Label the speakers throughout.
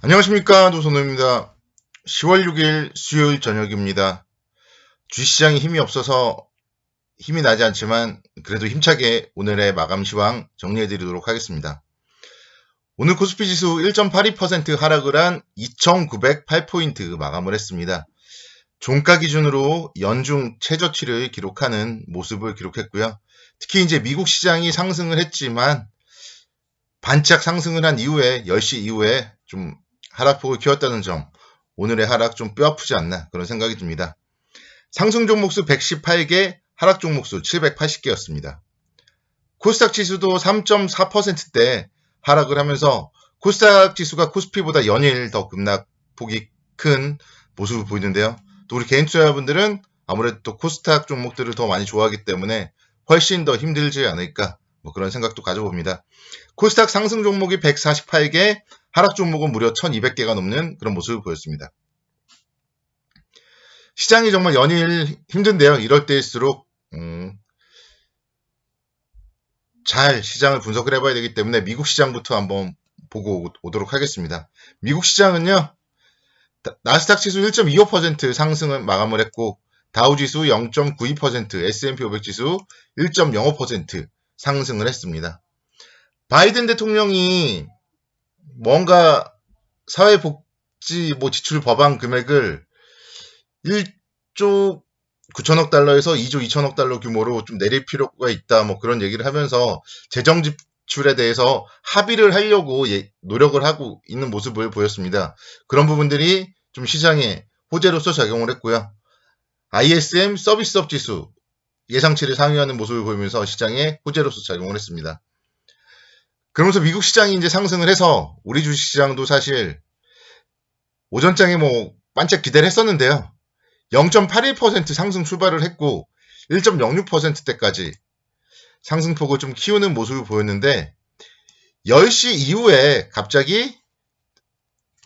Speaker 1: 안녕하십니까, 노선호입니다. 10월 6일 수요일 저녁입니다. 주시장이 힘이 없어서 힘이 나지 않지만 그래도 힘차게 오늘의 마감 시황 정리해드리도록 하겠습니다. 오늘 코스피 지수 1.82% 하락을 한 2,908포인트 마감을 했습니다. 종가 기준으로 연중 최저치를 기록하는 모습을 기록했고요. 특히 이제 미국 시장이 상승을 했지만 반짝 상승을 한 이후에 10시 이후에 좀 하락폭을 키웠다는 점, 오늘의 하락 좀 뼈아프지 않나 그런 생각이 듭니다. 상승 종목수 118개, 하락 종목수 780개였습니다. 코스닥 지수도 3.4%대 하락을 하면서 코스닥 지수가 코스피보다 연일 더 급락폭이 큰 모습을 보이는데요. 또 우리 개인 투자자분들은 아무래도 또 코스닥 종목들을 더 많이 좋아하기 때문에 훨씬 더 힘들지 않을까 그런 생각도 가져봅니다. 코스닥 상승 종목이 148개, 하락 종목은 무려 1200개가 넘는 그런 모습을 보였습니다. 시장이 정말 연일 힘든데요. 이럴 때일수록 잘 시장을 분석을 해봐야 되기 때문에 미국 시장부터 한번 보고 오도록 하겠습니다. 미국 시장은요. 나스닥 지수 1.25% 상승을 마감을 했고 다우지수 0.92%, S&P 500 지수 1.05% 상승을 했습니다. 바이든 대통령이 뭔가 사회복지 지출 법안 금액을 1조 9천억 달러에서 2조 2천억 달러 규모로 좀 내릴 필요가 있다 그런 얘기를 하면서 재정 지출에 대해서 합의를 하려고 노력을 하고 있는 모습을 보였습니다. 그런 부분들이 좀 시장에 호재로서 작용을 했고요. ISM 서비스업 지수 예상치를 상회하는 모습을 보이면서 시장에 호재로서 작용을 했습니다. 그러면서 미국 시장이 이제 상승을 해서 우리 주식시장도 사실 오전장에 반짝 기대를 했었는데요. 0.81% 상승 출발을 했고 1.06%대까지 상승폭을 좀 키우는 모습을 보였는데 10시 이후에 갑자기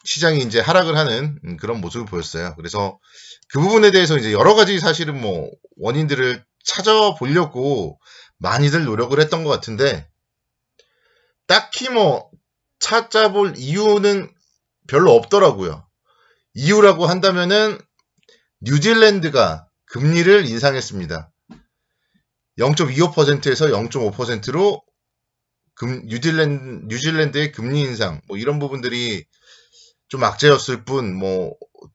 Speaker 1: 시장이 이제 하락을 하는 그런 모습을 보였어요. 그래서 그 부분에 대해서 이제 여러 가지 사실은 원인들을 찾아보려고 많이들 노력을 했던 것 같은데 딱히 찾아볼 이유는 별로 없더라고요. 이유라고 한다면은 뉴질랜드가 금리를 인상했습니다. 0.25%에서 0.5%로 뉴질랜드의 금리 인상 이런 부분들이 좀 악재였을 뿐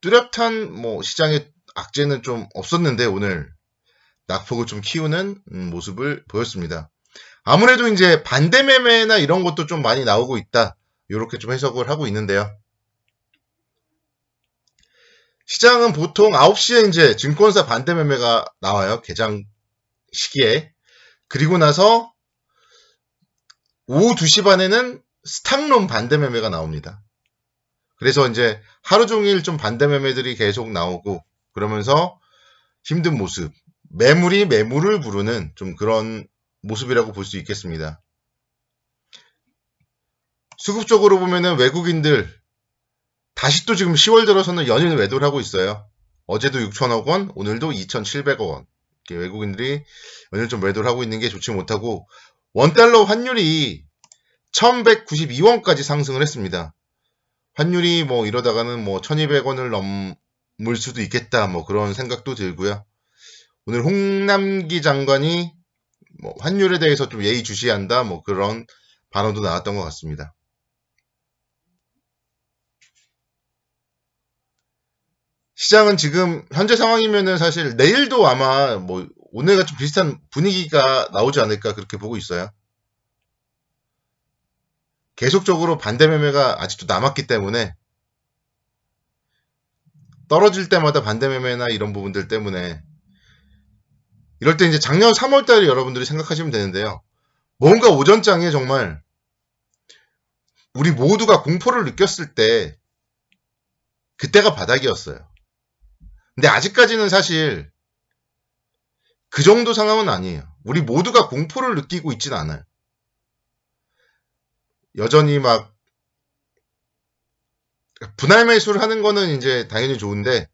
Speaker 1: 뚜렷한 시장의 악재는 좀 없었는데 오늘 낙폭을 좀 키우는 모습을 보였습니다. 아무래도 이제 반대 매매나 이런 것도 좀 많이 나오고 있다. 이렇게 좀 해석을 하고 있는데요. 시장은 보통 9시에 이제 증권사 반대 매매가 나와요. 개장 시기에. 그리고 나서 오후 2시 반에는 스탁론 반대 매매가 나옵니다. 그래서 이제 하루 종일 좀 반대 매매들이 계속 나오고 그러면서 힘든 모습. 매물이 매물을 부르는 좀 그런 모습이라고 볼 수 있겠습니다. 수급적으로 보면은 외국인들 다시 또 지금 10월 들어서는 연일 매도를 하고 있어요. 어제도 6천억 원, 오늘도 2,700억 원. 이렇게 외국인들이 연일 좀 매도를 하고 있는 게 좋지 못하고 원달러 환율이 1,192원까지 상승을 했습니다. 환율이 이러다가는 1,200원을 넘을 수도 있겠다 그런 생각도 들고요. 오늘 홍남기 장관이 환율에 대해서 좀 예의주시한다 그런 발언도 나왔던 것 같습니다. 시장은 지금 현재 상황이면은 사실 내일도 아마 오늘과 좀 비슷한 분위기가 나오지 않을까 그렇게 보고 있어요. 계속적으로 반대 매매가 아직도 남았기 때문에 떨어질 때마다 반대 매매나 이런 부분들 때문에 이럴 때 이제 작년 3월달에 여러분들이 생각하시면 되는데요. 뭔가 오전장에 정말 우리 모두가 공포를 느꼈을 때 그때가 바닥이었어요. 근데 아직까지는 사실 그 정도 상황은 아니에요. 우리 모두가 공포를 느끼고 있진 않아요. 여전히 분할 매수를 하는 거는 이제 당연히 좋은데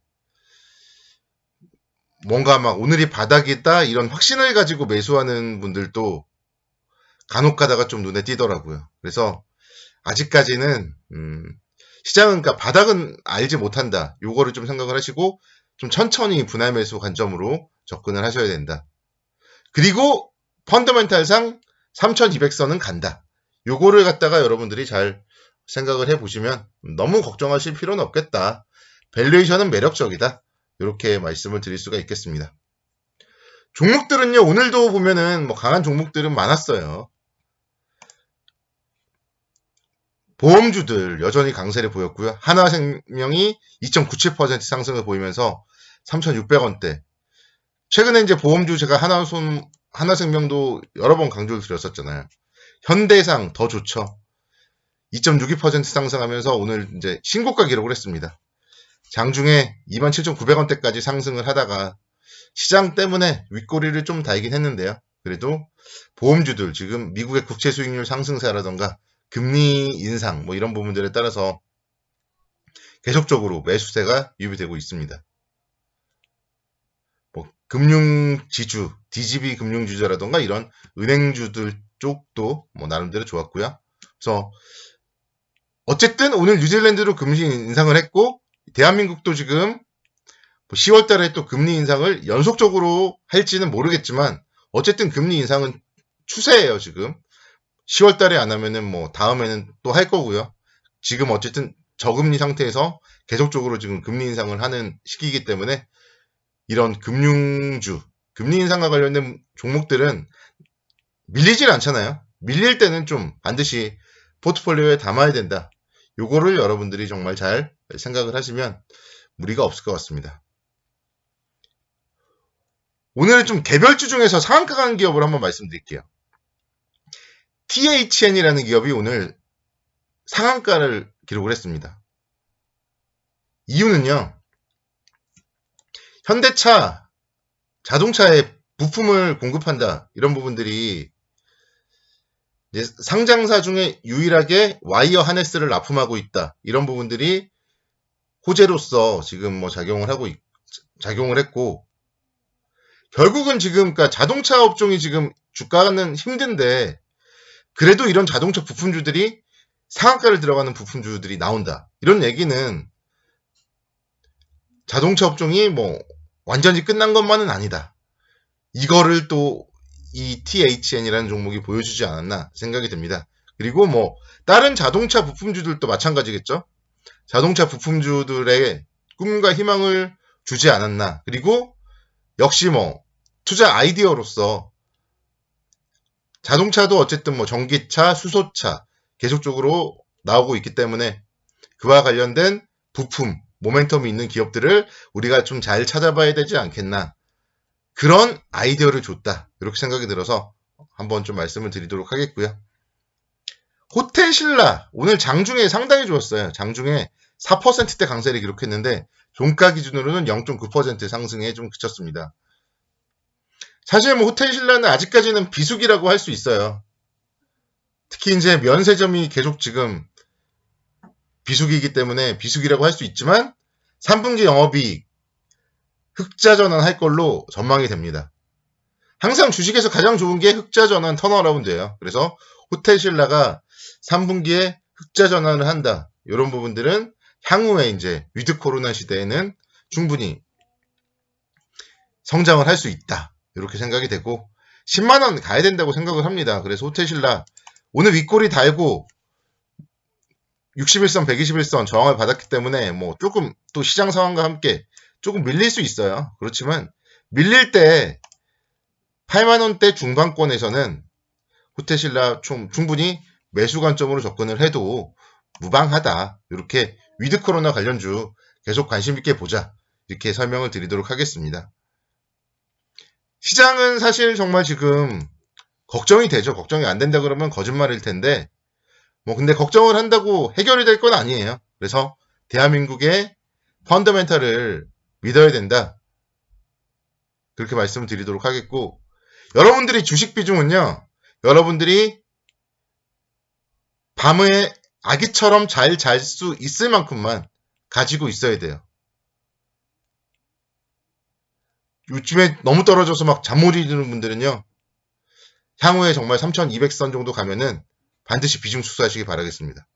Speaker 1: 뭔가 오늘이 바닥이다 이런 확신을 가지고 매수하는 분들도 간혹 가다가 좀 눈에 띄더라고요. 그래서 아직까지는 시장은 그러니까 바닥은 알지 못한다. 요거를 좀 생각을 하시고 좀 천천히 분할 매수 관점으로 접근을 하셔야 된다. 그리고 펀더멘탈상 3200선은 간다. 요거를 갖다가 여러분들이 잘 생각을 해보시면 너무 걱정하실 필요는 없겠다. 밸류에이션은 매력적이다. 이렇게 말씀을 드릴 수가 있겠습니다. 종목들은요, 오늘도 보면은 뭐 강한 종목들은 많았어요. 보험주들 여전히 강세를 보였고요. 하나생명이 2.97% 상승을 보이면서 3,600원대. 최근에 이제 보험주 제가 하나생명도 여러 번 강조를 드렸었잖아요. 현대상 더 좋죠. 2.62% 상승하면서 오늘 이제 신고가 기록을 했습니다. 장중에 27,900원대까지 상승을 하다가 시장 때문에 윗꼬리를 좀 달긴 했는데요. 그래도 보험주들 지금 미국의 국채 수익률 상승세라던가 금리 인상 뭐 이런 부분들에 따라서 계속적으로 매수세가 유입되고 있습니다. 뭐 금융지주, DGB 금융주주라던가 이런 은행주들 쪽도 뭐 나름대로 좋았고요. 그래서 어쨌든 오늘 뉴질랜드로 금리 인상을 했고 대한민국도 지금 10월 달에 또 금리 인상을 연속적으로 할지는 모르겠지만 어쨌든 금리 인상은 추세예요, 지금. 10월 달에 안 하면은 뭐 다음에는 또 할 거고요. 지금 어쨌든 저금리 상태에서 계속적으로 지금 금리 인상을 하는 시기이기 때문에 이런 금융주, 금리 인상과 관련된 종목들은 밀리질 않잖아요. 밀릴 때는 좀 반드시 포트폴리오에 담아야 된다. 요거를 여러분들이 정말 잘 생각을 하시면 무리가 없을 것 같습니다. 오늘은 좀 개별주 중에서 상한가 간 기업을 한번 말씀드릴게요. THN이라는 기업이 오늘 상한가를 기록을 했습니다. 이유는요. 현대차, 자동차에 부품을 공급한다. 이런 부분들이 이제 상장사 중에 유일하게 와이어 하네스를 납품하고 있다. 이런 부분들이 호재로서 지금 뭐 작용을 했고 결국은 지금 그러니까 자동차 업종이 지금 주가는 힘든데 그래도 이런 자동차 부품주들이 상한가를 들어가는 부품주들이 나온다. 이런 얘기는 자동차 업종이 뭐 완전히 끝난 것만은 아니다. 이거를 또 이 THN이라는 종목이 보여주지 않았나 생각이 듭니다. 그리고 뭐 다른 자동차 부품주들도 마찬가지겠죠. 자동차 부품주들의 꿈과 희망을 주지 않았나. 그리고 역시 뭐 투자 아이디어로서 자동차도 어쨌든 뭐 전기차, 수소차 계속적으로 나오고 있기 때문에 그와 관련된 부품, 모멘텀이 있는 기업들을 우리가 좀 잘 찾아봐야 되지 않겠나. 그런 아이디어를 줬다. 이렇게 생각이 들어서 한번 좀 말씀을 드리도록 하겠고요. 호텔신라 오늘 장중에 상당히 좋았어요. 장중에 4%대 강세를 기록했는데 종가 기준으로는 0.9% 상승에 좀 그쳤습니다. 사실 뭐 호텔신라는 아직까지는 비수기라고 할 수 있어요. 특히 이제 면세점이 계속 지금 비수기이기 때문에 비수기라고 할 수 있지만 3분기 영업이익 흑자 전환할 걸로 전망이 됩니다. 항상 주식에서 가장 좋은 게 흑자 전환 턴어라운드예요. 그래서 호텔신라가 3분기에 흑자 전환을 한다. 이런 부분들은 향후에 이제 위드 코로나 시대에는 충분히 성장을 할 수 있다. 이렇게 생각이 되고 10만원 가야 된다고 생각을 합니다. 그래서 호텔신라 오늘 윗꼬리 달고 61선, 121선 저항을 받았기 때문에 뭐 조금 또 시장 상황과 함께 조금 밀릴 수 있어요. 그렇지만 밀릴 때 8만원대 중반권에서는 호텔신라 충분히 매수 관점으로 접근을 해도 무방하다. 이렇게 위드 코로나 관련주 계속 관심 있게 보자. 이렇게 설명을 드리도록 하겠습니다. 시장은 사실 정말 지금 걱정이 되죠. 걱정이 안 된다 그러면 거짓말일 텐데 뭐 근데 걱정을 한다고 해결이 될 건 아니에요. 그래서 대한민국의 펀더멘탈을 믿어야 된다. 그렇게 말씀을 드리도록 하겠고 여러분들이 주식 비중은요. 여러분들이 밤에 아기처럼 잘 잘 수 있을 만큼만 가지고 있어야 돼요. 요즘에 너무 떨어져서 막 잠 못 이루는 분들은요. 향후에 정말 3200선 정도 가면은 반드시 비중 축소하시기 바라겠습니다.